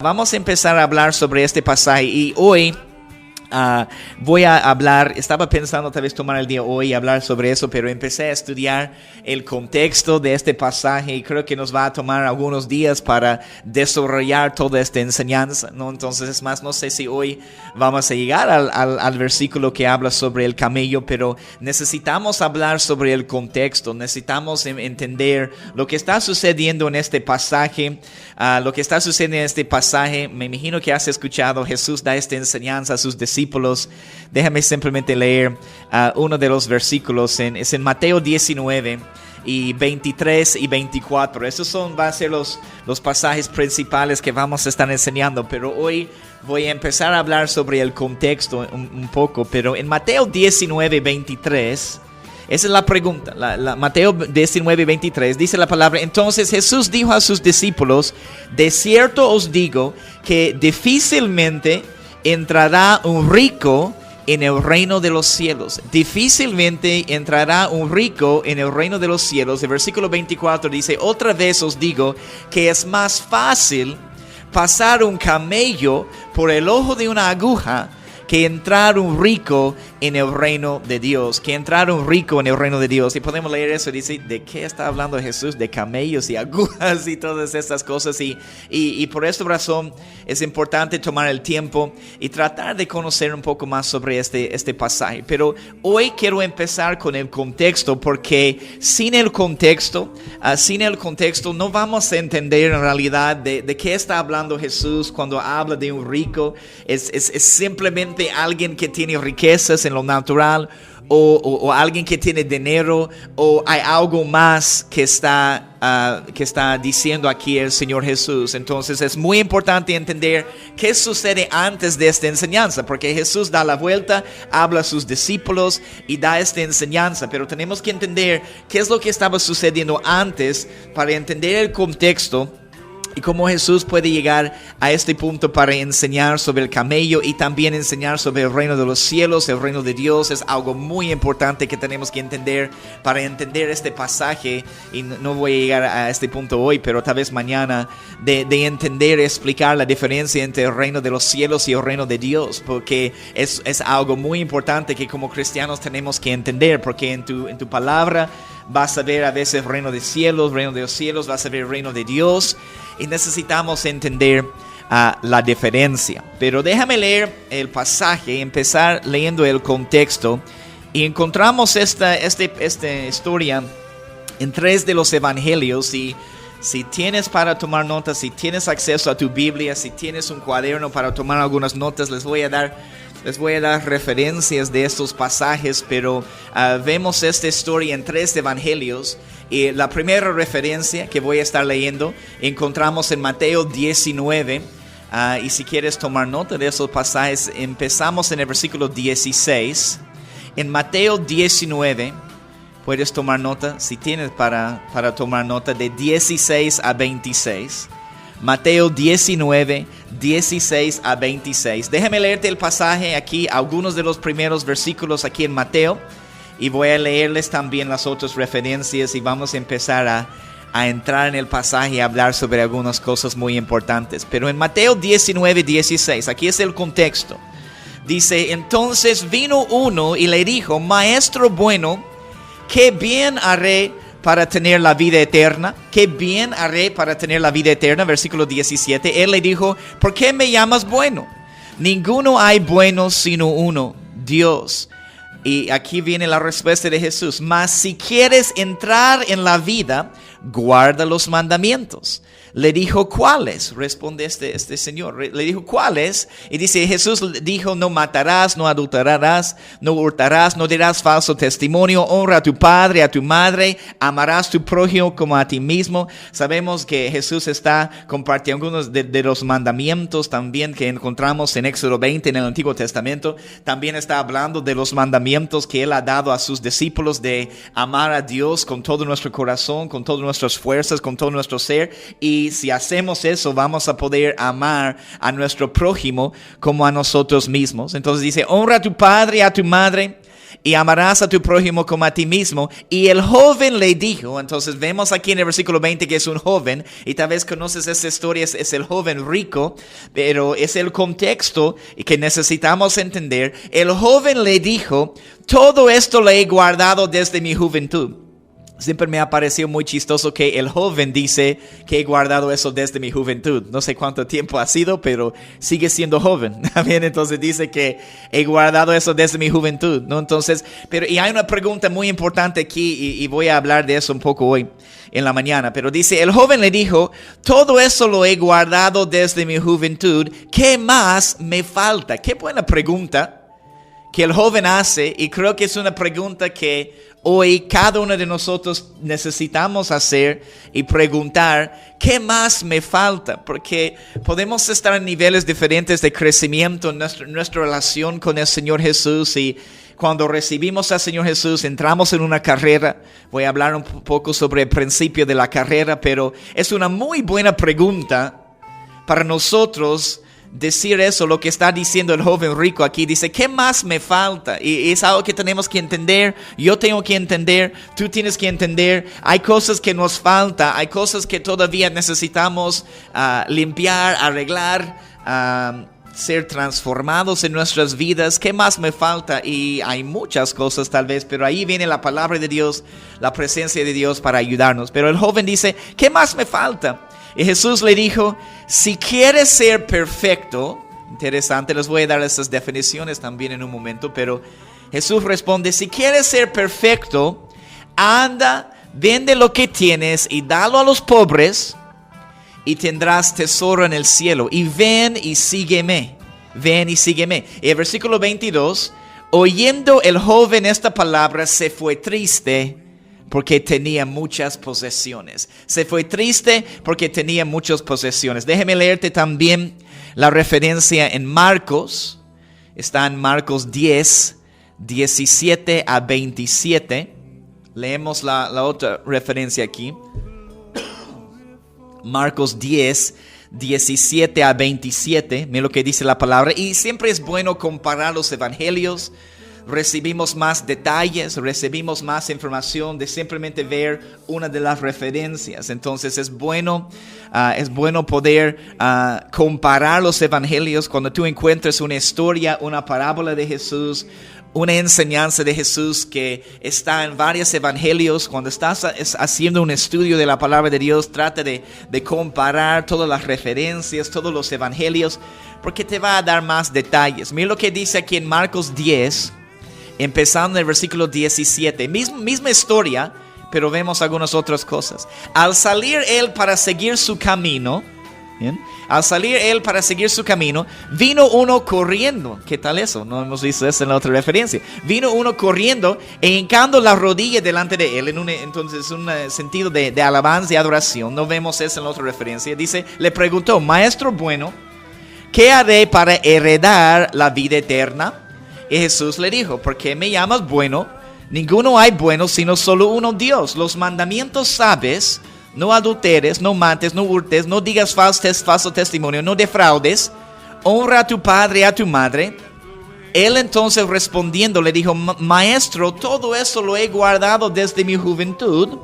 Vamos a empezar a hablar sobre este pasaje y hoy voy a hablar, estaba pensando tal vez tomar el día hoy y hablar sobre eso, pero empecé a estudiar el contexto de este pasaje y creo que nos va a tomar algunos días para desarrollar toda esta enseñanza, ¿no? Entonces es más, no sé si hoy vamos a llegar al versículo que habla sobre el camello, pero necesitamos hablar sobre el contexto, necesitamos entender lo que está sucediendo en este pasaje. Lo que está sucediendo en este pasaje, me imagino que has escuchado, Jesús da esta enseñanza a sus discípulos. Déjame simplemente leer uno de los versículos, es en Mateo 19 y 23 y 24. Esos van a ser los pasajes principales que vamos a estar enseñando, pero hoy voy a empezar a hablar sobre el contexto un poco, pero en Mateo 19, 23... esa es la pregunta. Mateo 19, 23 dice la palabra: entonces Jesús dijo a sus discípulos, de cierto os digo que difícilmente entrará un rico en el reino de los cielos. Difícilmente entrará un rico en el reino de los cielos. El versículo 24 dice: otra vez os digo que es más fácil pasar un camello por el ojo de una aguja que entrar un rico en el reino de Dios, que entrar un rico en el reino de Dios. Y podemos leer eso, dice, ¿de qué está hablando Jesús? De camellos y agujas y todas estas cosas. Y por esta razón es importante tomar el tiempo y tratar de conocer un poco más sobre este pasaje. Pero hoy quiero empezar con el contexto, porque sin el contexto no vamos a entender en realidad de qué está hablando Jesús cuando habla de un rico. Es simplemente alguien que tiene riquezas en lo natural, o alguien que tiene dinero, o hay algo más que está diciendo aquí el Señor Jesús. Entonces es muy importante entender qué sucede antes de esta enseñanza, porque Jesús da la vuelta, habla a sus discípulos y da esta enseñanza, pero tenemos que entender qué es lo que estaba sucediendo antes para entender el contexto y cómo Jesús puede llegar a este punto para enseñar sobre el camello y también enseñar sobre el reino de los cielos, el reino de Dios. Es algo muy importante que tenemos que entender para entender este pasaje. Y no voy a llegar a este punto hoy, pero tal vez mañana, de entender y explicar la diferencia entre el reino de los cielos y el reino de Dios. Porque es algo muy importante que como cristianos tenemos que entender, porque en tu palabra vas a ver a veces reino de los cielos, vas a ver reino de Dios, y necesitamos entender la diferencia. Pero déjame leer el pasaje, empezar leyendo el contexto, y encontramos esta historia en 3 de los evangelios. Y si tienes para tomar notas, si tienes acceso a tu Biblia, si tienes un cuaderno para tomar algunas notas, les voy a dar referencias de estos pasajes, pero vemos esta historia en 3 evangelios. Y la primera referencia que voy a estar leyendo encontramos en Mateo 19. Y si quieres tomar nota de esos pasajes, empezamos en el versículo 16. En Mateo 19, puedes tomar nota, si tienes para tomar nota, de 16 a 26. Mateo 19, 16 a 26. Déjame leerte el pasaje aquí, algunos de los primeros versículos aquí en Mateo, y voy a leerles también las otras referencias, y vamos a empezar a entrar en el pasaje y hablar sobre algunas cosas muy importantes. Pero en Mateo 19, 16, aquí es el contexto. Dice: entonces vino uno y le dijo, maestro bueno, ¿qué bien haré para tener la vida eterna? ¿Qué bien haré para tener la vida eterna? Versículo 17. Él le dijo, ¿por qué me llamas bueno? Ninguno hay bueno sino uno, Dios. Y aquí viene la respuesta de Jesús: mas si quieres entrar en la vida, guarda los mandamientos. Le dijo, ¿cuáles? Responde este señor. Le dijo, ¿cuáles? Y dice, Jesús dijo, no matarás, no adulterarás, no hurtarás, no dirás falso testimonio, honra a tu padre, a tu madre, amarás tu prójimo como a ti mismo. Sabemos que Jesús está compartiendo algunos de los mandamientos también que encontramos en Éxodo 20 en el Antiguo Testamento. También está hablando de los mandamientos que Él ha dado a sus discípulos de amar a Dios con todo nuestro corazón, con todas nuestras fuerzas, con todo nuestro ser. Y si hacemos eso, vamos a poder amar a nuestro prójimo como a nosotros mismos. Entonces dice, honra a tu padre y a tu madre. y amarás a tu prójimo como a ti mismo. Y el joven le dijo, entonces vemos aquí en el versículo 20 que es un joven, y tal vez conoces esta historia, es el joven rico, pero es el contexto que necesitamos entender. El joven le dijo, todo esto lo he guardado desde mi juventud. Siempre me ha parecido muy chistoso que el joven dice que he guardado eso desde mi juventud. No sé cuánto tiempo ha sido, pero sigue siendo joven. Bien, entonces dice que he guardado eso desde mi juventud, ¿no? Entonces, y hay una pregunta muy importante aquí y voy a hablar de eso un poco hoy en la mañana. Pero dice, el joven le dijo, todo eso lo he guardado desde mi juventud. ¿Qué más me falta? Qué buena pregunta que el joven hace, y creo que es una pregunta que hoy cada uno de nosotros necesitamos hacer y preguntar, ¿qué más me falta? Porque podemos estar en niveles diferentes de crecimiento en nuestra relación con el Señor Jesús, y cuando recibimos al Señor Jesús entramos en una carrera. Voy a hablar un poco sobre el principio de la carrera, pero es una muy buena pregunta para nosotros decir eso, lo que está diciendo el joven rico aquí. Dice, ¿qué más me falta? Y es algo que tenemos que entender. Yo tengo que entender, tú tienes que entender. Hay cosas que nos falta, hay cosas que todavía necesitamos limpiar, arreglar, ser transformados en nuestras vidas. ¿Qué más me falta? Y hay muchas cosas tal vez, pero ahí viene la palabra de Dios, la presencia de Dios para ayudarnos. Pero el joven dice, ¿qué más me falta? Y Jesús le dijo, si quieres ser perfecto, interesante, les voy a dar esas definiciones también en un momento, pero Jesús responde, si quieres ser perfecto, anda, vende lo que tienes y dalo a los pobres y tendrás tesoro en el cielo. Y ven y sígueme, ven y sígueme. Y el versículo 22, oyendo el joven esta palabra, se fue triste, porque tenía muchas posesiones. Se fue triste porque tenía muchas posesiones. Déjeme leerte también la referencia en Marcos. Está en Marcos 10, 17 a 27. Leemos la otra referencia aquí. Marcos 10, 17 a 27. Mira lo que dice la palabra. Y siempre es bueno comparar los evangelios. Recibimos más detalles, recibimos más información de simplemente ver una de las referencias. Entonces es bueno poder comparar los evangelios. Cuando tú encuentres una historia, una parábola de Jesús, una enseñanza de Jesús que está en varios evangelios, cuando estás haciendo un estudio de la palabra de Dios, trata de comparar todas las referencias, todos los evangelios, porque te va a dar más detalles. Mira lo que dice aquí en Marcos 10, empezando en el versículo 17. Misma historia, pero vemos algunas otras cosas. Al salir él para seguir su camino, ¿bien? Al salir él para seguir su camino, vino uno corriendo. ¿Qué tal eso? No hemos visto eso en la otra referencia. Vino uno corriendo e hincando la rodilla delante de él. Entonces, un sentido de alabanza y adoración. No vemos eso en la otra referencia. Dice, le preguntó, maestro bueno, ¿qué haré para heredar la vida eterna? Y Jesús le dijo, ¿por qué me llamas bueno? Ninguno hay bueno, sino solo uno, Dios. Los mandamientos sabes: no adulteres, no mates, no hurtes, no digas falso testimonio, no defraudes, honra a tu padre y a tu madre. Él entonces respondiendo le dijo, maestro, todo eso lo he guardado desde mi juventud.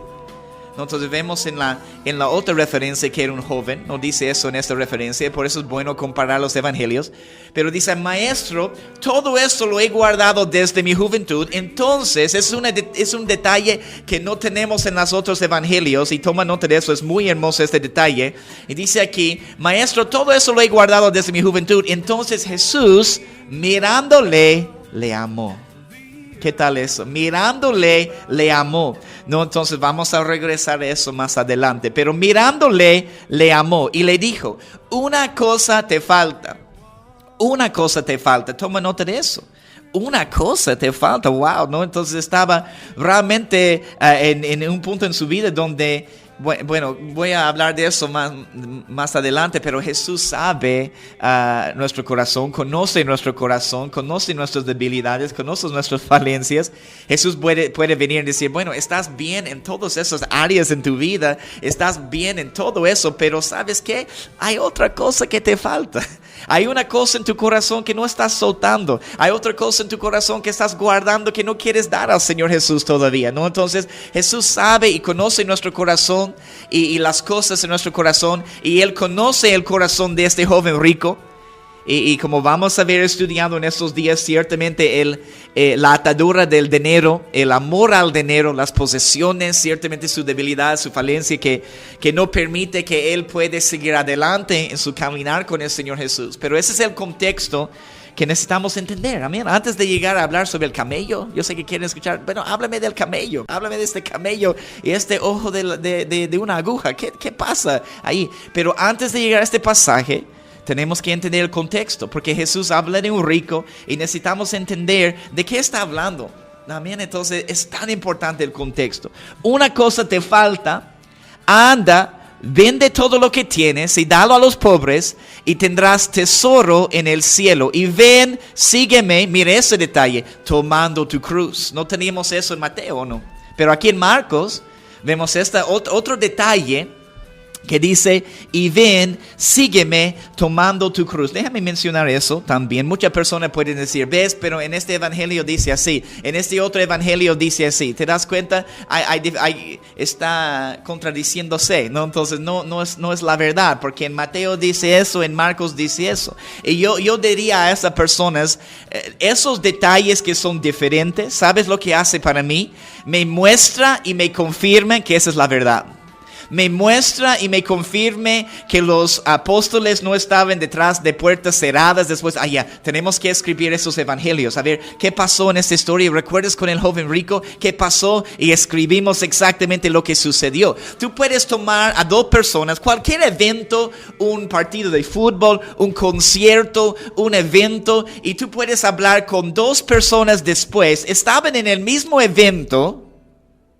Entonces vemos en la otra referencia que era un joven. No dice eso en esta referencia, por eso es bueno comparar los evangelios. Pero dice, maestro, todo esto lo he guardado desde mi juventud. Entonces es un detalle que no tenemos en los otros evangelios. Y toma nota de eso, es muy hermoso este detalle. Y dice aquí, maestro, todo eso lo he guardado desde mi juventud. Entonces Jesús, mirándole, le amó. ¿Qué tal eso? Mirándole, le amó. No, entonces vamos a regresar a eso más adelante. Pero mirándole, le amó y le dijo, una cosa te falta. Una cosa te falta. Toma nota de eso. Una cosa te falta. Wow, ¿no? Entonces estaba realmente en un punto en su vida donde... Bueno, voy a hablar de eso más adelante, pero Jesús sabe nuestro corazón, conoce nuestras debilidades, conoce nuestras falencias. Jesús puede venir y decir, bueno, estás bien en todas esas áreas en tu vida, estás bien en todo eso, pero ¿sabes qué? Hay otra cosa que te falta. Hay una cosa en tu corazón que no estás soltando. Hay otra cosa en tu corazón que estás guardando que no quieres dar al Señor Jesús todavía, ¿no? Entonces Jesús sabe y conoce nuestro corazón y las cosas en nuestro corazón. Y Él conoce el corazón de este joven rico. Y como vamos a ver estudiando en estos días, ciertamente la atadura del dinero, el amor al dinero, las posesiones, ciertamente su debilidad, su falencia que no permite que él pueda seguir adelante en su caminar con el Señor Jesús. Pero ese es el contexto que necesitamos entender. Amén. Antes de llegar a hablar sobre el camello, yo sé que quieren escuchar, bueno, háblame del camello, háblame de este camello y este ojo de una aguja. ¿Qué pasa ahí? Pero antes de llegar a este pasaje, tenemos que entender el contexto, porque Jesús habla de un rico y necesitamos entender de qué está hablando. Amén. Entonces es tan importante el contexto. Una cosa te falta, anda, vende todo lo que tienes y dalo a los pobres y tendrás tesoro en el cielo. Y ven, sígueme, mire ese detalle, tomando tu cruz. No teníamos eso en Mateo, ¿no? Pero aquí en Marcos vemos otro detalle que dice, y ven, sígueme tomando tu cruz. Déjame mencionar eso también. Muchas personas pueden decir, ves, pero en este evangelio dice así, en este otro evangelio dice así. ¿Te das cuenta? Está contradiciéndose, ¿no? Entonces no es la verdad, porque en Mateo dice eso, en Marcos dice eso. Y yo diría a esas personas, esos detalles que son diferentes, ¿sabes lo que hace para mí? Me muestra y me confirma que esa es la verdad. Me muestra y me confirme que los apóstoles no estaban detrás de puertas cerradas después. Tenemos que escribir esos evangelios. A ver, ¿qué pasó en esta historia? ¿Recuerdas con el joven rico? ¿Qué pasó? Y escribimos exactamente lo que sucedió. Tú puedes tomar a dos personas, cualquier evento, un partido de fútbol, un concierto, un evento, y tú puedes hablar con dos personas después. Estaban en el mismo evento.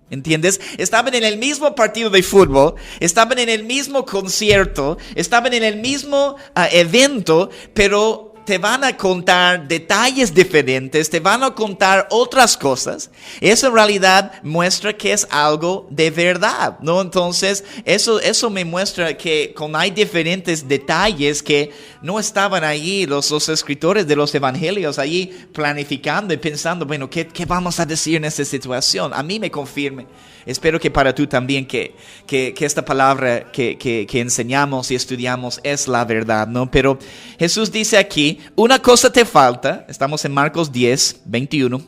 ¿Entiendes? Estaban en el mismo partido de fútbol, estaban en el mismo concierto, estaban en el mismo evento, pero te van a contar detalles diferentes, te van a contar otras cosas. Eso en realidad muestra que es algo de verdad, ¿no? Entonces, eso me muestra que hay diferentes detalles que no estaban allí los escritores de los evangelios allí planificando y pensando, bueno, ¿qué vamos a decir en esta situación? A mí me confirme. Espero que para tú también que esta palabra que enseñamos y estudiamos es la verdad, ¿no? Pero Jesús dice aquí, una cosa te falta, estamos en Marcos 10, 21.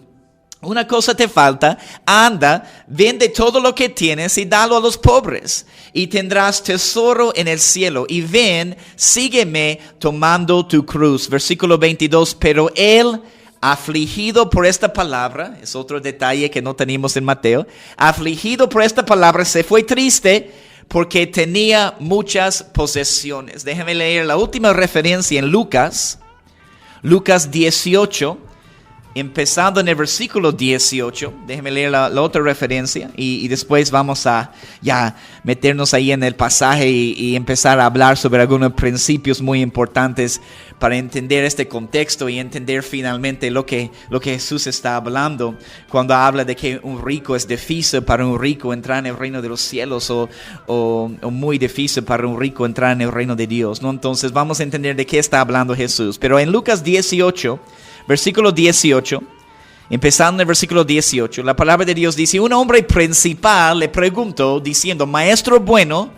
Una cosa te falta, anda, vende todo lo que tienes y dalo a los pobres, y tendrás tesoro en el cielo. Y ven, sígueme tomando tu cruz. Versículo 22, pero él, afligido por esta palabra, es otro detalle que no teníamos en Mateo, afligido por esta palabra, se fue triste porque tenía muchas posesiones. Déjame leer la última referencia en Lucas 18, empezando en el versículo 18. Déjeme leer la otra referencia y después vamos a ya meternos ahí en el pasaje y empezar a hablar sobre algunos principios muy importantes para entender este contexto y entender finalmente lo que Jesús está hablando cuando habla de que un rico es difícil para un rico entrar en el reino de los cielos o muy difícil para un rico entrar en el reino de Dios, ¿no? Entonces vamos a entender de qué está hablando Jesús. Pero en Lucas 18, versículo 18, empezando en el versículo 18, la palabra de Dios dice, un hombre principal le preguntó diciendo, maestro bueno,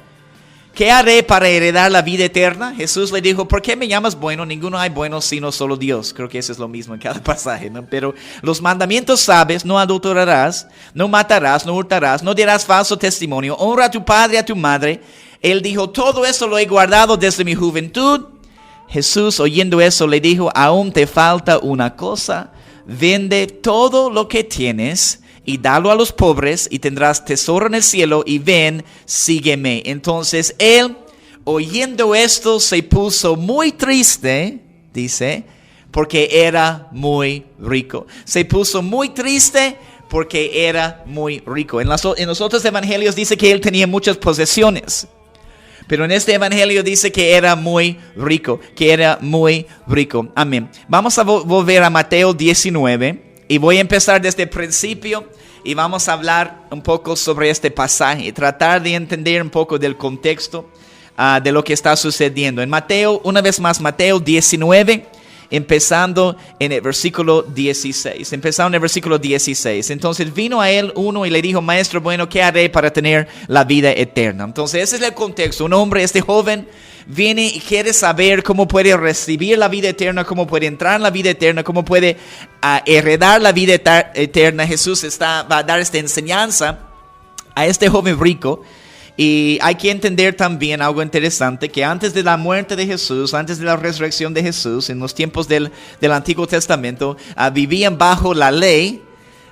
¿qué haré para heredar la vida eterna? Jesús le dijo, ¿por qué me llamas bueno? Ninguno hay bueno sino solo Dios. Creo que eso es lo mismo en cada pasaje, ¿no? Pero los mandamientos sabes, no adulterarás, no matarás, no hurtarás, no dirás falso testimonio, honra a tu padre y a tu madre. Él dijo, todo eso lo he guardado desde mi juventud. Jesús, oyendo eso, le dijo, aún te falta una cosa, vende todo lo que tienes y dalo a los pobres y tendrás tesoro en el cielo y ven, sígueme. Entonces él, oyendo esto, se puso muy triste, dice, porque era muy rico. Se puso muy triste porque era muy rico. En los otros evangelios dice que él tenía muchas posesiones. Pero en este evangelio dice que era muy rico, Amén. Vamos a volver a Mateo 19 y voy a empezar desde el principio y vamos a hablar un poco sobre este pasaje y tratar de entender un poco del contexto de lo que está sucediendo. En Mateo, una vez más, Mateo 19, empezando en el versículo 16. Entonces vino a él uno y le dijo: Maestro bueno, ¿qué haré para tener la vida eterna? Entonces ese es el contexto. Un hombre, este joven, viene y quiere saber cómo puede recibir la vida eterna, cómo puede entrar en la vida eterna, cómo puede heredar la vida eterna. Jesús va a dar esta enseñanza a este joven rico. Y hay que entender también algo interesante, que antes de la muerte de Jesús, antes de la resurrección de Jesús, en los tiempos del Antiguo Testamento, vivían bajo la ley.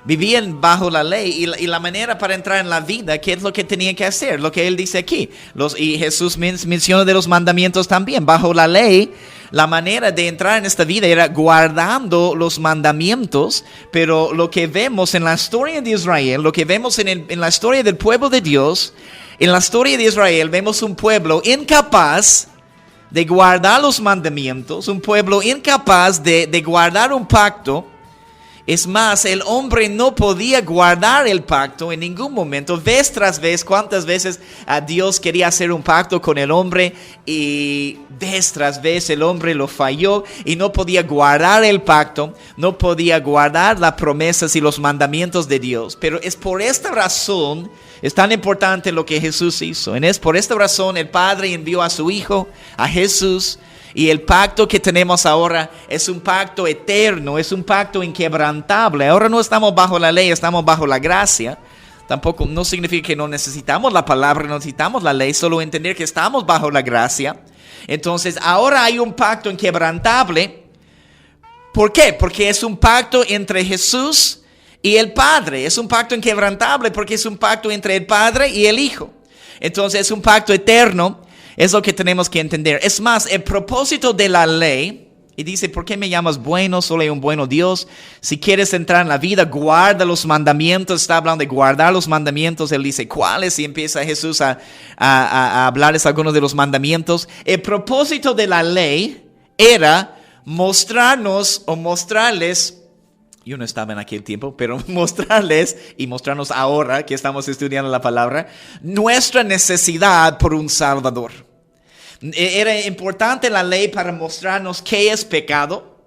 Y la manera para entrar en la vida, ¿qué es lo que tenían que hacer? Lo que él dice aquí. Y Jesús menciona de los mandamientos también. Bajo la ley, la manera de entrar en esta vida era guardando los mandamientos. Pero lo que vemos en la historia de Israel, lo que vemos en la historia del pueblo de Dios, en la historia de Israel vemos un pueblo incapaz de guardar los mandamientos, un pueblo incapaz de guardar un pacto. Es más, el hombre no podía guardar el pacto en ningún momento. Vez tras vez, cuántas veces Dios quería hacer un pacto con el hombre y vez tras vez el hombre lo falló y no podía guardar el pacto, no podía guardar las promesas y los mandamientos de Dios. Pero es por esta razón, es tan importante lo que Jesús hizo. Por esta razón el Padre envió a su Hijo, a Jesús. Y el pacto que tenemos ahora es un pacto eterno, es un pacto inquebrantable. Ahora no estamos bajo la ley, estamos bajo la gracia. Tampoco no significa que no necesitamos la palabra, no necesitamos la ley, solo entender que estamos bajo la gracia. Entonces ahora hay un pacto inquebrantable. ¿Por qué? Porque es un pacto entre Jesús y el Padre. Es un pacto inquebrantable porque es un pacto entre el Padre y el Hijo. Entonces es un pacto eterno. Es lo que tenemos que entender. Es más, el propósito de la ley, y dice: ¿por qué me llamas bueno? Solo hay un bueno Dios. Si quieres entrar en la vida, guarda los mandamientos. Está hablando de guardar los mandamientos. Él dice: ¿cuáles? Y empieza Jesús a hablarles algunos de los mandamientos. El propósito de la ley era mostrarnos o mostrarles. Yo no estaba en aquel tiempo, pero mostrarles y mostrarnos ahora que estamos estudiando la palabra, nuestra necesidad por un Salvador. Era importante la ley para mostrarnos qué es pecado.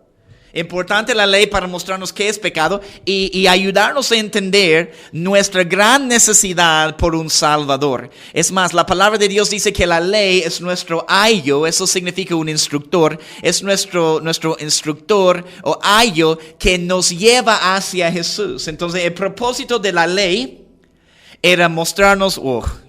Importante la ley para mostrarnos qué es pecado y ayudarnos a entender nuestra gran necesidad por un Salvador. Es más, la palabra de Dios dice que la ley es nuestro ayo. Eso significa un instructor. Es nuestro instructor o ayo que nos lleva hacia Jesús. Entonces el propósito de la ley era mostrarnos: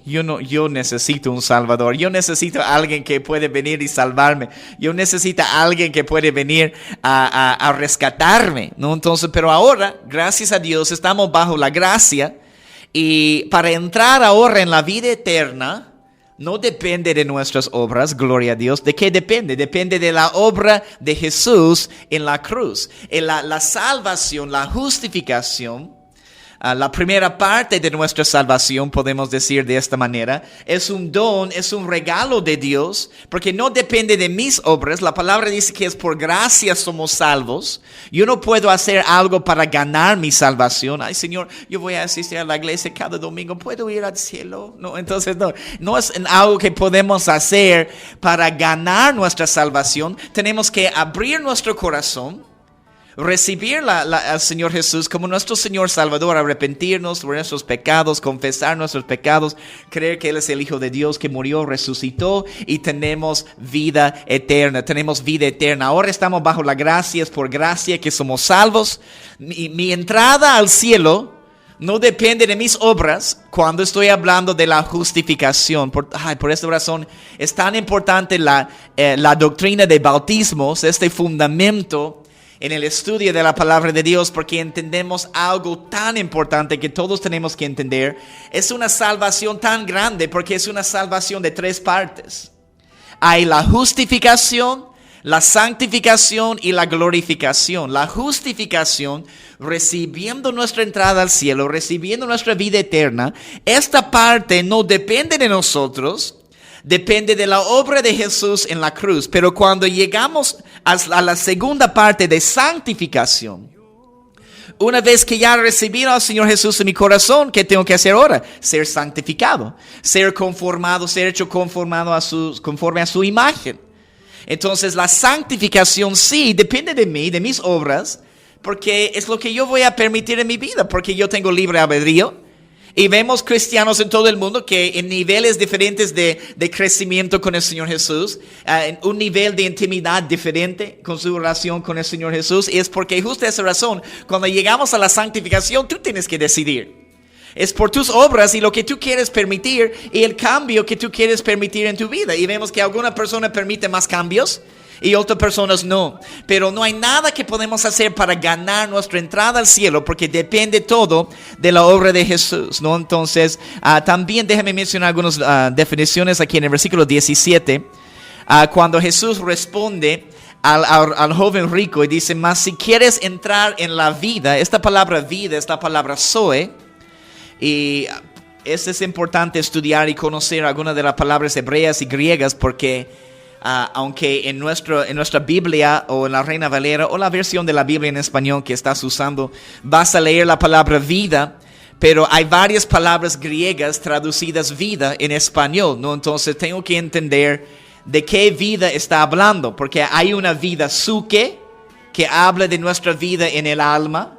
yo necesito un Salvador. Yo necesito a alguien que puede venir y salvarme. Yo necesito a alguien que puede venir a rescatarme, ¿no? Entonces, pero ahora, gracias a Dios, estamos bajo la gracia. Y para entrar ahora en la vida eterna, no depende de nuestras obras, gloria a Dios. ¿De qué depende? Depende de la obra de Jesús en la cruz. En la salvación, la justificación. La primera parte de nuestra salvación, podemos decir de esta manera, es un don, es un regalo de Dios, porque no depende de mis obras. La palabra dice que es por gracia somos salvos. Yo no puedo hacer algo para ganar mi salvación. Ay, Señor, yo voy a asistir a la iglesia cada domingo, ¿puedo ir al cielo? No, entonces no es algo que podemos hacer para ganar nuestra salvación. Tenemos que abrir nuestro corazón, recibir al Señor Jesús como nuestro Señor Salvador, arrepentirnos de nuestros pecados, confesar nuestros pecados, creer que Él es el Hijo de Dios que murió, resucitó y tenemos vida eterna. Tenemos vida eterna. Ahora estamos bajo la gracia, es por gracia que somos salvos. Mi entrada al cielo no depende de mis obras cuando estoy hablando de la justificación. Por esta razón es tan importante la doctrina de bautismos, este fundamento en el estudio de la palabra de Dios, porque entendemos algo tan importante que todos tenemos que entender. Es una salvación tan grande porque es una salvación de tres partes. Hay la justificación, la santificación y la glorificación. La justificación, recibiendo nuestra entrada al cielo, recibiendo nuestra vida eterna. Esta parte no depende de nosotros, depende de la obra de Jesús en la cruz. Pero cuando llegamos a la segunda parte de santificación, una vez que ya recibí al Señor Jesús en mi corazón, ¿qué tengo que hacer ahora? Ser santificado, ser conformado, ser hecho conforme a su imagen. Entonces la santificación sí depende de mí, de mis obras, porque es lo que yo voy a permitir en mi vida, porque yo tengo libre albedrío. Y vemos cristianos en todo el mundo que en niveles diferentes de crecimiento con el Señor Jesús, en un nivel de intimidad diferente con su relación con el Señor Jesús. Y es porque justo esa razón, cuando llegamos a la santificación, tú tienes que decidir. Es por tus obras y lo que tú quieres permitir y el cambio que tú quieres permitir en tu vida. Y vemos que alguna persona permite más cambios y otras personas no. Pero no hay nada que podemos hacer para ganar nuestra entrada al cielo, porque depende todo de la obra de Jesús, ¿no? Entonces, también déjame mencionar algunas definiciones aquí en el versículo 17. Cuando Jesús responde al joven rico y dice, mas si quieres entrar en la vida, esta palabra vida es la palabra zoe. Y es importante estudiar y conocer algunas de las palabras hebreas y griegas, porque aunque en nuestra Biblia o en la Reina Valera o la versión de la Biblia en español que estás usando, vas a leer la palabra vida, pero hay varias palabras griegas traducidas vida en español, ¿no? Entonces tengo que entender de qué vida está hablando, porque hay una vida psuke, que habla de nuestra vida en el alma,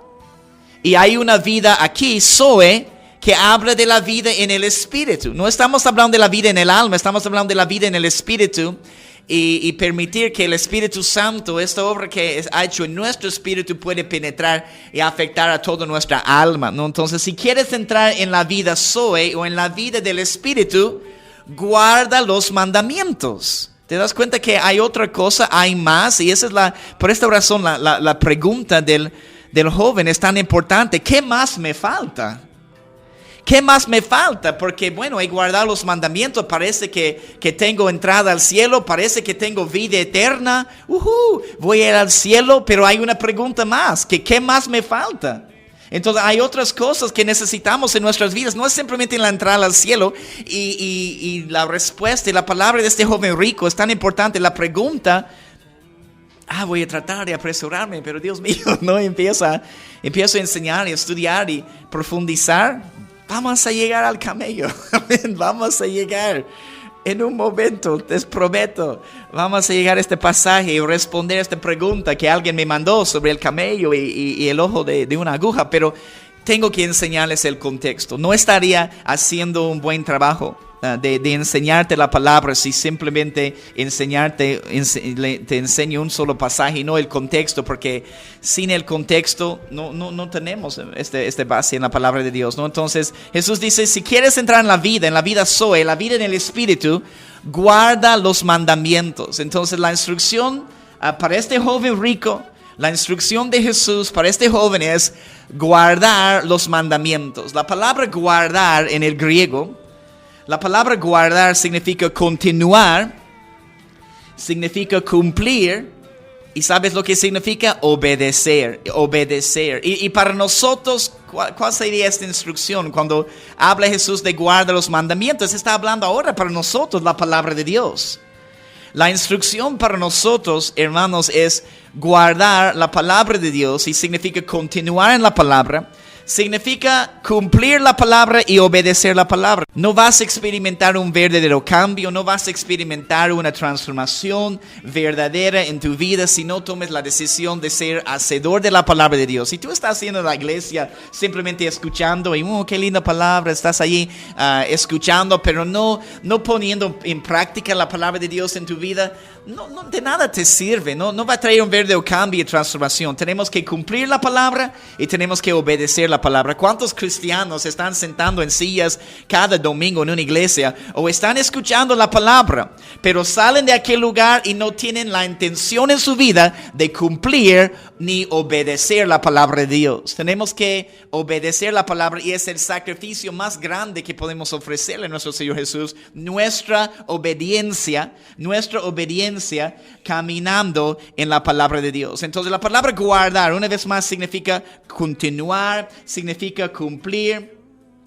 y hay una vida aquí, zoe, que habla de la vida en el espíritu. No estamos hablando de la vida en el alma, estamos hablando de la vida en el espíritu. Y permitir que el Espíritu Santo, esta obra que ha hecho en nuestro espíritu, puede penetrar y afectar a toda nuestra alma, ¿no? Entonces, si quieres entrar en la vida Zoe o en la vida del Espíritu, guarda los mandamientos. ¿Te das cuenta que hay otra cosa, hay más? Y esa es por esta razón la pregunta del joven es tan importante. ¿Qué más me falta? ¿Qué más me falta? Porque bueno, he guardado los mandamientos, parece que tengo entrada al cielo, parece que tengo vida eterna, voy a ir al cielo, pero hay una pregunta más, ¿qué más me falta? Entonces hay otras cosas que necesitamos en nuestras vidas, no es simplemente la entrada al cielo, y la respuesta y la palabra de este joven rico es tan importante, la pregunta, voy a tratar de apresurarme, pero Dios mío, no empiezo a enseñar y estudiar y profundizar. Vamos a llegar al camello, vamos a llegar en un momento, te prometo. Vamos a llegar a este pasaje y responder a esta pregunta que alguien me mandó sobre el camello y el ojo de una aguja, pero tengo que enseñarles el contexto. No estaría haciendo un buen trabajo de enseñarte la palabra si simplemente te enseño un solo pasaje y no el contexto, porque sin el contexto no tenemos este base en la palabra de Dios, ¿no? Entonces Jesús dice, si quieres entrar en la vida Zoe, la vida en el Espíritu, guarda los mandamientos. Entonces la instrucción para este joven rico, la instrucción de Jesús para este joven es guardar los mandamientos. La palabra guardar en el griego, la palabra guardar significa continuar, significa cumplir, y ¿sabes lo que significa? Obedecer. Y para nosotros, ¿cuál sería esta instrucción? Cuando habla Jesús de guardar los mandamientos, está hablando ahora para nosotros la palabra de Dios. La instrucción para nosotros, hermanos, es guardar la palabra de Dios, y significa continuar en la palabra. Significa cumplir la palabra y obedecer la palabra. No vas a experimentar un verdadero cambio, no vas a experimentar una transformación verdadera en tu vida si no tomes la decisión de ser hacedor de la palabra de Dios. Si tú estás haciendo la iglesia simplemente escuchando y qué linda palabra, estás allí escuchando, pero no poniendo en práctica la palabra de Dios en tu vida, no de nada te sirve, no va a traer un verdadero cambio y transformación. Tenemos que cumplir la palabra y tenemos que obedecer la palabra. ¿Cuántos cristianos están sentando en sillas cada domingo en una iglesia o están escuchando la palabra, pero salen de aquel lugar y no tienen la intención en su vida de cumplir ni obedecer la palabra de Dios? Tenemos que obedecer la palabra, y es el sacrificio más grande que podemos ofrecerle a nuestro Señor Jesús, nuestra obediencia caminando en la palabra de Dios. Entonces la palabra guardar, una vez más, significa continuar, significa cumplir,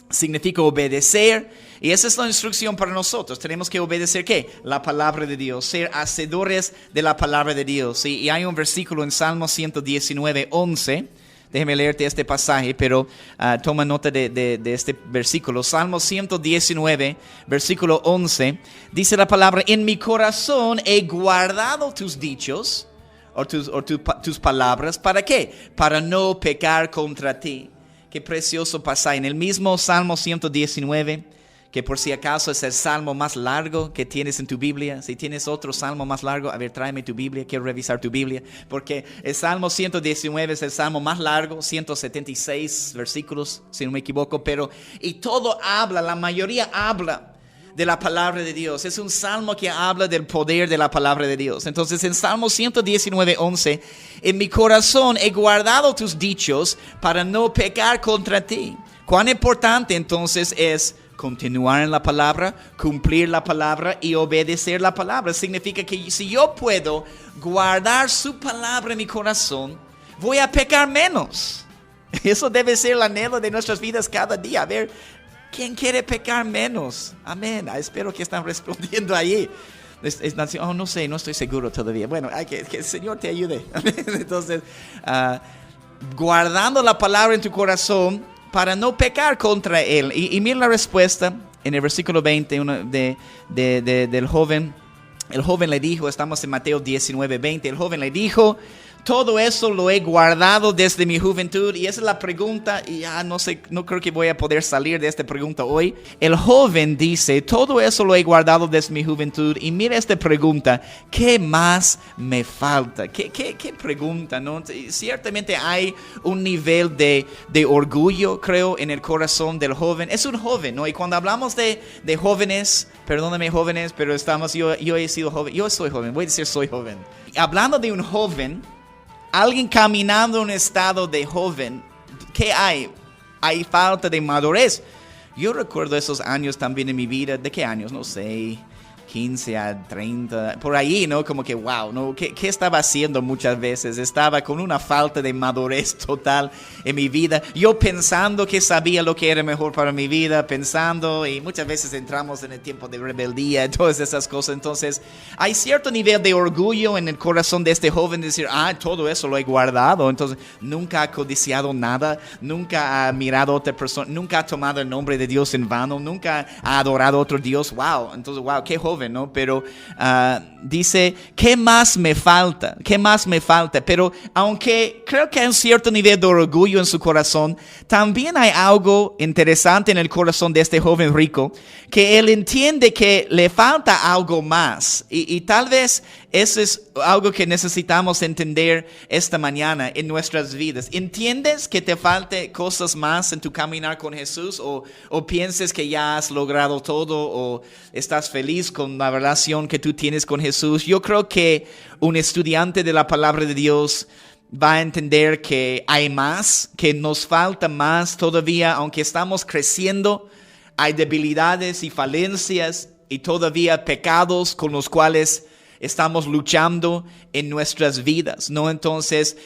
significa obedecer. Y esa es la instrucción para nosotros. Tenemos que obedecer ¿qué? La palabra de Dios, ser hacedores de la palabra de Dios. Y hay un versículo en Salmo 119:11. Déjeme leerte este pasaje, pero toma nota de este versículo. Salmo 119, versículo 11, dice la palabra: en mi corazón he guardado tus dichos, o tus palabras. ¿Para qué? Para no pecar contra ti. Qué precioso pasaje. En el mismo Salmo 119, que por si acaso es el salmo más largo que tienes en tu Biblia. Si tienes otro salmo más largo, a ver, tráeme tu Biblia, quiero revisar tu Biblia, porque el Salmo 119 es el salmo más largo, 176 versículos, si no me equivoco, y todo habla, la mayoría habla de la palabra de Dios. Es un salmo que habla del poder de la palabra de Dios. Entonces, en Salmo 119, 11, en mi corazón he guardado tus dichos para no pecar contra ti. Cuán importante entonces es continuar en la palabra, cumplir la palabra y obedecer la palabra. Significa que si yo puedo guardar su palabra en mi corazón, voy a pecar menos. Eso debe ser el anhelo de nuestras vidas cada día. A ver, ¿quién quiere pecar menos? Amén. Espero que están respondiendo ahí. No sé, no estoy seguro todavía. Bueno, que el Señor te ayude. Entonces, guardando la palabra en tu corazón para no pecar contra Él. Y mira la respuesta en el versículo 20 del joven. El joven le dijo, estamos en Mateo 19, 20. El joven le dijo: todo eso lo he guardado desde mi juventud. Y esa es la pregunta, y no sé, no creo que voy a poder salir de esta pregunta hoy. El joven dice: todo eso lo he guardado desde mi juventud. Y mira esta pregunta: ¿qué más me falta? ¿Qué pregunta, no? Ciertamente hay un nivel de orgullo, creo, en el corazón del joven. Es un joven, ¿no? Y cuando hablamos de jóvenes, perdóname jóvenes, pero yo he sido joven. Yo soy joven, voy a decir soy joven. Hablando de un joven, alguien caminando en un estado de joven, ¿qué hay? Hay falta de madurez. Yo recuerdo esos años también en mi vida. ¿De qué años? No sé, 15 a 30, por ahí, ¿no? Como que, wow, ¿no? ¿Qué estaba haciendo muchas veces? Estaba con una falta de madurez total en mi vida. Yo pensando que sabía lo que era mejor para mi vida, y muchas veces entramos en el tiempo de rebeldía y todas esas cosas. Entonces, hay cierto nivel de orgullo en el corazón de este joven de decir: todo eso lo he guardado. Entonces, nunca ha codiciado nada, nunca ha mirado a otra persona, nunca ha tomado el nombre de Dios en vano, nunca ha adorado a otro Dios. Wow, entonces, wow, qué joven, ¿no? Pero dice: ¿qué más me falta? ¿Qué más me falta? Pero aunque creo que hay un cierto nivel de orgullo en su corazón, también hay algo interesante en el corazón de este joven rico, que él entiende que le falta algo más. Y tal vez eso es algo que necesitamos entender esta mañana en nuestras vidas. ¿Entiendes que te falte cosas más en tu caminar con Jesús? ¿O piensas que ya has logrado todo? ¿O estás feliz con la relación que tú tienes con Jesús? Yo creo que un estudiante de la palabra de Dios va a entender que hay más, que nos falta más todavía. Aunque estamos creciendo, hay debilidades y falencias y todavía pecados con los cuales estamos luchando en nuestras vidas, ¿no? Entonces,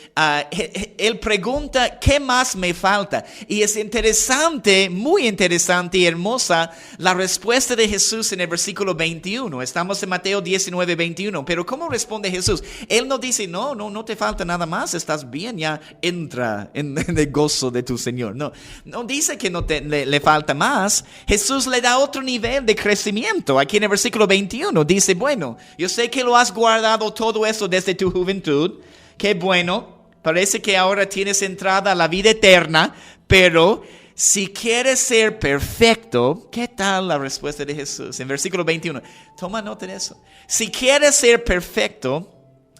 él pregunta: ¿qué más me falta? Y es interesante, muy interesante y hermosa la respuesta de Jesús en el versículo 21. Estamos en Mateo 19, 21. Pero ¿cómo responde Jesús? Él no dice: no te falta nada más, estás bien, ya entra en el gozo de tu Señor. No dice que le falta más. Jesús le da otro nivel de crecimiento. Aquí en el versículo 21 dice: bueno, yo sé que lo has guardado todo eso desde tu juventud. Qué bueno. Parece que ahora tienes entrada a la vida eterna. Pero si quieres ser perfecto, ¿qué tal la respuesta de Jesús? En versículo 21. Toma nota de eso. Si quieres ser perfecto,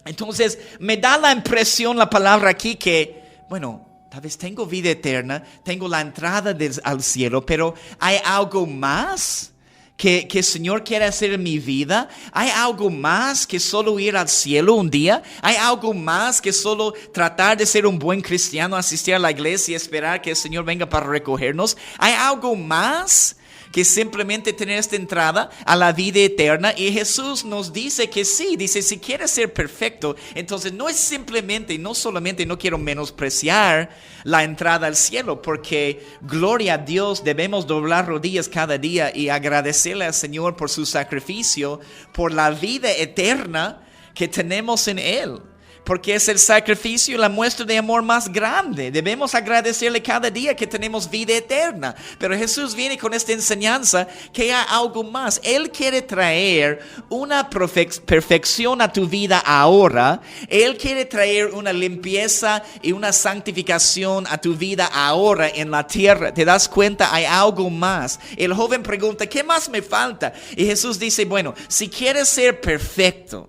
entonces me da la impresión la palabra aquí que, bueno, tal vez tengo vida eterna, tengo la entrada al cielo, pero ¿hay algo más que el Señor quiere hacer en mi vida? ¿Hay algo más que solo ir al cielo un día? ¿Hay algo más que solo tratar de ser un buen cristiano, asistir a la iglesia y esperar que el Señor venga para recogernos? ¿Hay algo más que simplemente tener esta entrada a la vida eterna? Y Jesús nos dice que sí. Dice: si quieres ser perfecto, entonces no es simplemente, no solamente, no quiero menospreciar la entrada al cielo, porque gloria a Dios, debemos doblar rodillas cada día y agradecerle al Señor por su sacrificio, por la vida eterna que tenemos en Él. porque es el sacrificio y la muestra de amor más grande. Debemos agradecerle cada día que tenemos vida eterna. Pero Jesús viene con esta enseñanza que hay algo más. Él quiere traer una perfección a tu vida ahora. Él quiere traer una limpieza y una santificación a tu vida ahora en la tierra. ¿Te das cuenta? Hay algo más. El joven pregunta, ¿qué más me falta? Y Jesús dice, bueno, si quieres ser perfecto.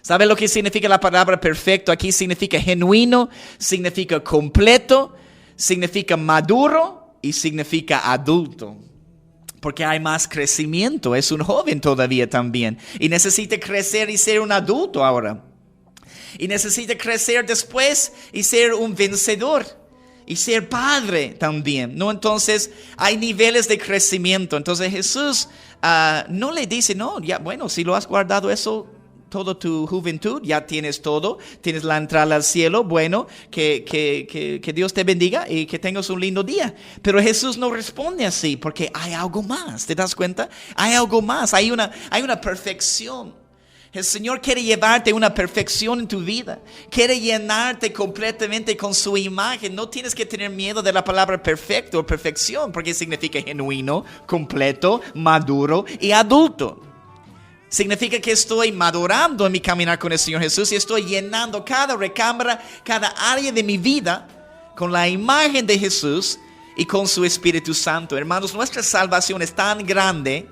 ¿Sabe lo que significa la palabra perfecto? Aquí significa genuino, significa completo, significa maduro y significa adulto. Porque hay más crecimiento, es un joven todavía también. Y necesita crecer y ser un adulto ahora. Y necesita crecer después y ser un vencedor. Y ser padre también, ¿no? Entonces hay niveles de crecimiento. Entonces Jesús no le dice, no, ya bueno, si lo has guardado eso toda tu juventud, ya tienes todo, tienes la entrada al cielo, bueno, que Dios te bendiga y que tengas un lindo día. Pero Jesús no responde así, porque hay algo más, ¿te das cuenta? Hay algo más, hay una perfección. El Señor quiere llevarte a una perfección en tu vida, quiere llenarte completamente con su imagen. No tienes que tener miedo de la palabra perfecto o perfección, porque significa genuino, completo, maduro y adulto. Significa que estoy madurando en mi caminar con el Señor Jesús y estoy llenando cada recámara, cada área de mi vida con la imagen de Jesús y con su Espíritu Santo. Hermanos, nuestra salvación es tan grande.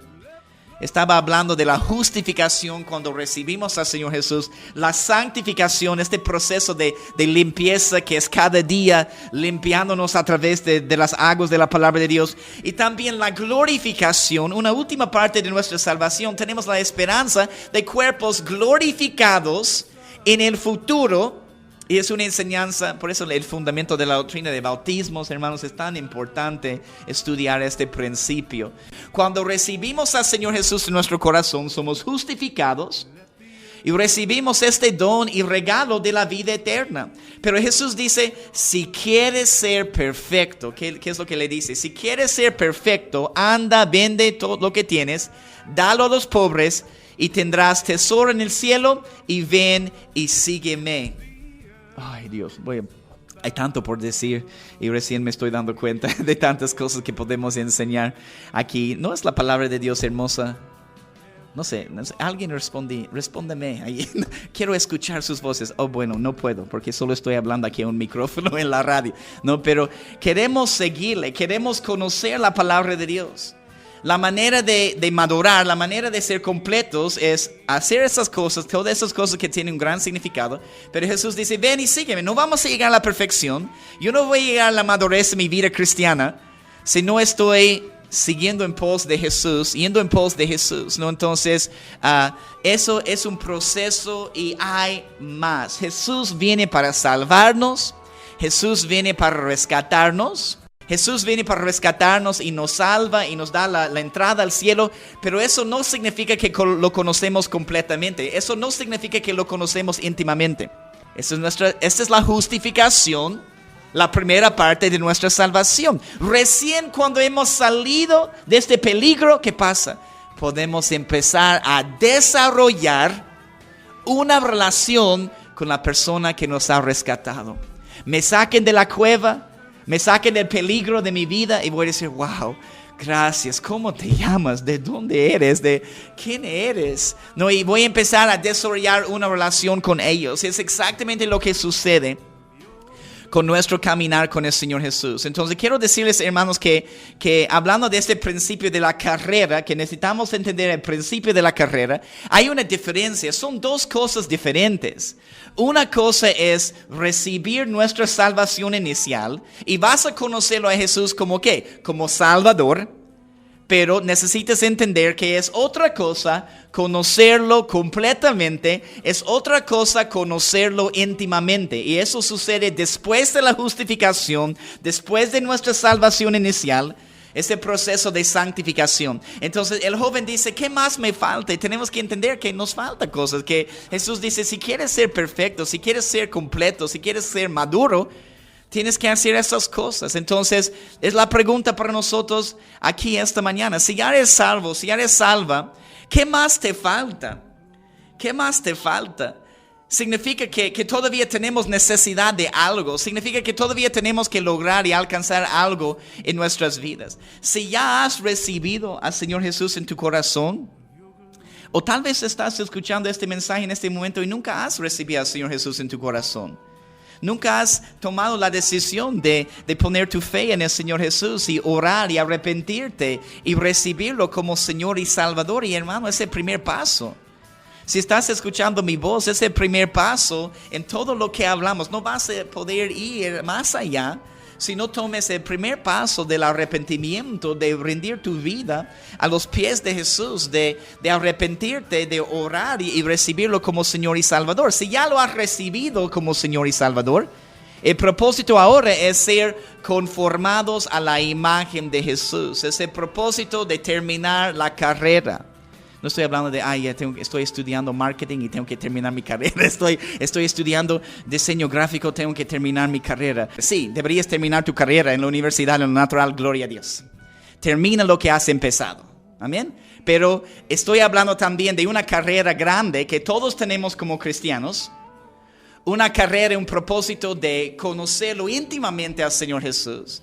Estaba hablando de la justificación cuando recibimos al Señor Jesús. La santificación, este proceso de limpieza que es cada día limpiándonos a través de las aguas de la palabra de Dios. Y también la glorificación, una última parte de nuestra salvación. Tenemos la esperanza de cuerpos glorificados en el futuro. Y es una enseñanza, por eso el fundamento de la doctrina de bautismos, hermanos, es tan importante estudiar este principio. Cuando recibimos al Señor Jesús en nuestro corazón, somos justificados y recibimos este don y regalo de la vida eterna. Pero Jesús dice, si quieres ser perfecto, ¿qué es lo que le dice? Si quieres ser perfecto, anda, vende todo lo que tienes, dalo a los pobres y tendrás tesoro en el cielo y ven y sígueme. Ay Dios, hay tanto por decir y recién me estoy dando cuenta de tantas cosas que podemos enseñar aquí. ¿No es la palabra de Dios hermosa? No sé, alguien respóndeme. Quiero escuchar sus voces. Oh, bueno, no puedo porque solo estoy hablando aquí a un micrófono en la radio. No, pero queremos seguirle, queremos conocer la palabra de Dios. La manera de madurar, la manera de ser completos es hacer esas cosas, todas esas cosas que tienen un gran significado. Pero Jesús dice, ven y sígueme. No vamos a llegar a la perfección. Yo no voy a llegar a la madurez de mi vida cristiana si no estoy siguiendo en pos de Jesús, yendo en pos de Jesús, ¿no? Entonces, eso es un proceso y hay más. Jesús viene para salvarnos. Jesús viene para rescatarnos. Jesús viene para rescatarnos y nos salva y nos da la entrada al cielo, pero eso no significa que lo conocemos completamente. Eso no significa que lo conocemos íntimamente. Esta es la justificación, la primera parte de nuestra salvación. Recién cuando hemos salido de este peligro, ¿qué pasa? Podemos empezar a desarrollar una relación con la persona que nos ha rescatado. Me saquen de la cueva, me saquen del peligro de mi vida y voy a decir, wow, gracias, ¿cómo te llamas? ¿De dónde eres? ¿De quién eres? No, y voy a empezar a desarrollar una relación con ellos. Es exactamente lo que sucede con nuestro caminar con el Señor Jesús. Entonces quiero decirles, hermanos, que hablando de este principio de la carrera, que necesitamos entender el principio de la carrera, hay una diferencia, son dos cosas diferentes. Una cosa es recibir nuestra salvación inicial y vas a conocerlo a Jesús como ¿qué? Como Salvador. Pero necesitas entender que es otra cosa conocerlo completamente, es otra cosa conocerlo íntimamente. Y eso sucede después de la justificación, después de nuestra salvación inicial, ese proceso de santificación. Entonces el joven dice, ¿qué más me falta? Y tenemos que entender que nos falta cosas, que Jesús dice, si quieres ser perfecto, si quieres ser completo, si quieres ser maduro, tienes que hacer esas cosas. Entonces, es la pregunta para nosotros aquí esta mañana. Si ya eres salvo, si ya eres salva, ¿qué más te falta? ¿Qué más te falta? significa que todavía tenemos necesidad de algo. Significa que todavía tenemos que lograr y alcanzar algo en nuestras vidas. Si ya has recibido al Señor Jesús en tu corazón, o tal vez estás escuchando este mensaje en este momento y nunca has recibido al Señor Jesús en tu corazón. Nunca has tomado la decisión de poner tu fe en el Señor Jesús y orar y arrepentirte y recibirlo como Señor y Salvador. Y hermano, ese es el primer paso. Si estás escuchando mi voz, ese es el primer paso en todo lo que hablamos. No vas a poder ir más allá si no tomes el primer paso del arrepentimiento, de rendir tu vida a los pies de Jesús, de arrepentirte, de orar y recibirlo como Señor y Salvador. Si ya lo has recibido como Señor y Salvador, el propósito ahora es ser conformados a la imagen de Jesús. Es el propósito de terminar la carrera. No estoy hablando de, estoy estudiando marketing y tengo que terminar mi carrera. Estoy estudiando diseño gráfico, tengo que terminar mi carrera. Sí, deberías terminar tu carrera en la universidad, en lo natural, gloria a Dios. Termina lo que has empezado. Amén. Pero estoy hablando también de una carrera grande que todos tenemos como cristianos. Una carrera, un propósito de conocerlo íntimamente al Señor Jesús.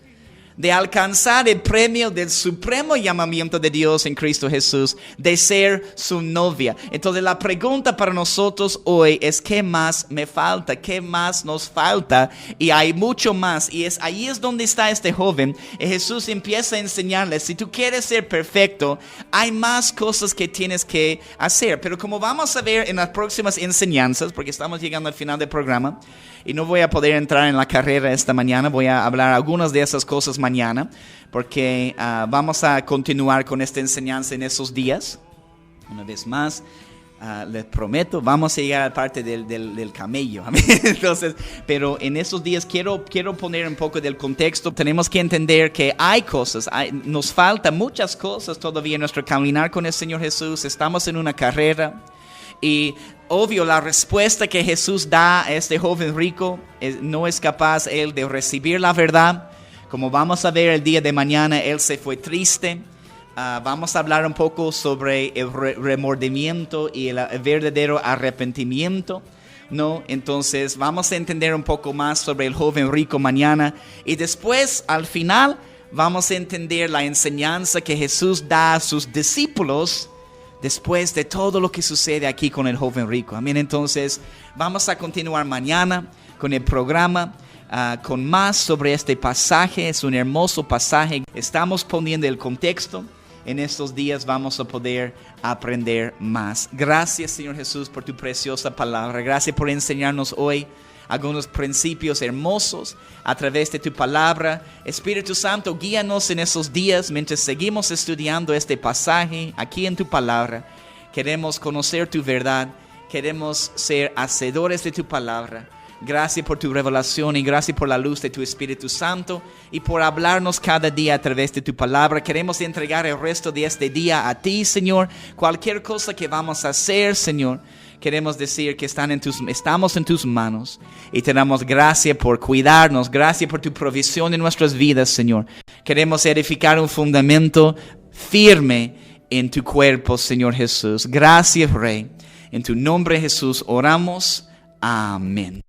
De alcanzar el premio del supremo llamamiento de Dios en Cristo Jesús, de ser su novia. Entonces la pregunta para nosotros hoy es: ¿qué más me falta? ¿Qué más nos falta? Y hay mucho más. Y ahí es donde está este joven. Y Jesús empieza a enseñarle: si tú quieres ser perfecto, hay más cosas que tienes que hacer. Pero como vamos a ver en las próximas enseñanzas, porque estamos llegando al final del programa, y no voy a poder entrar en la carrera esta mañana, voy a hablar algunas de esas cosas mañana, porque vamos a continuar con esta enseñanza en esos días. Una vez más, les prometo, vamos a llegar a la parte del camello. Entonces, pero en esos días quiero poner un poco del contexto. Tenemos que entender que hay cosas, nos faltan muchas cosas todavía en nuestro caminar con el Señor Jesús. Estamos en una carrera. Y obvio, la respuesta que Jesús da a este joven rico no es capaz él de recibir la verdad. Como vamos a ver el día de mañana, él se fue triste. Vamos a hablar un poco sobre el remordimiento y el verdadero arrepentimiento, ¿no? Entonces vamos a entender un poco más sobre el joven rico mañana. Y después, al final, vamos a entender la enseñanza que Jesús da a sus discípulos después de todo lo que sucede aquí con el joven rico. Amén. Entonces vamos a continuar mañana con el programa, con más sobre este pasaje. Es un hermoso pasaje. Estamos poniendo el contexto. En estos días vamos a poder aprender más. Gracias, Señor Jesús, por tu preciosa palabra. Gracias por enseñarnos hoy algunos principios hermosos a través de tu palabra. Espíritu Santo, guíanos en esos días mientras seguimos estudiando este pasaje aquí en tu palabra. Queremos conocer tu verdad, queremos ser hacedores de tu palabra. Gracias por tu revelación y gracias por la luz de tu Espíritu Santo y por hablarnos cada día a través de tu palabra. Queremos entregar el resto de este día a ti, Señor. Cualquier cosa que vamos a hacer, Señor, queremos decir que estamos en tus manos y te damos gracias por cuidarnos, gracias por tu provisión en nuestras vidas, Señor. Queremos edificar un fundamento firme en tu cuerpo, Señor Jesús. Gracias, Rey. En tu nombre, Jesús, oramos. Amén.